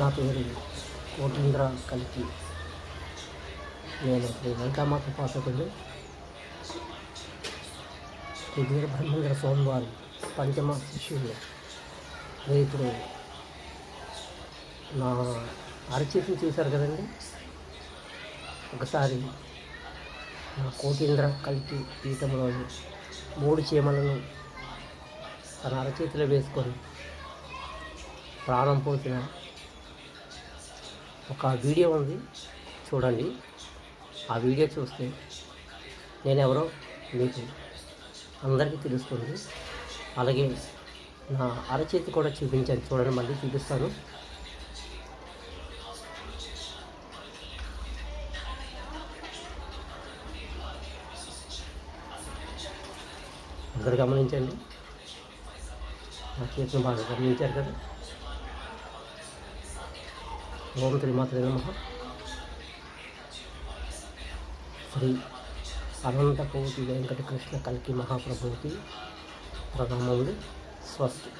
నా పేరు కోటీంద్ర కల్కి. నేను శ్రీ వెంకమాత ఉపాసకుడు, శ్రీ వీరబ్రహ్మేంద్ర స్వామివారి పంచమ శిష్యుడు. ఇప్పుడు నా అరచేతిని చూశారు కదండి. ఒకసారి నా కోటీంద్ర కల్కి పీఠంలోని 3 చీమలను తన అరచేతిలో వేసుకొని ప్రాణం పోసిన ఒక వీడియో ఉంది, చూడండి. ఆ వీడియో చూస్తే నేనెవరో మీకు అందరికీ తెలుస్తుంది. అలాగే నా అరచేతి కూడా చూపించాను, చూడండి. మళ్ళీ చూపిస్తాను. అందరు గమనించండి. నా చేతిని బాగా గమనించారు కదా. ఓం శ్రీమాత్రే నమః. శ్రీ అనంతకోటి వెంకటకృష్ణ కల్కి మహాప్రభువుకి ప్రణామములు. స్వస్తి.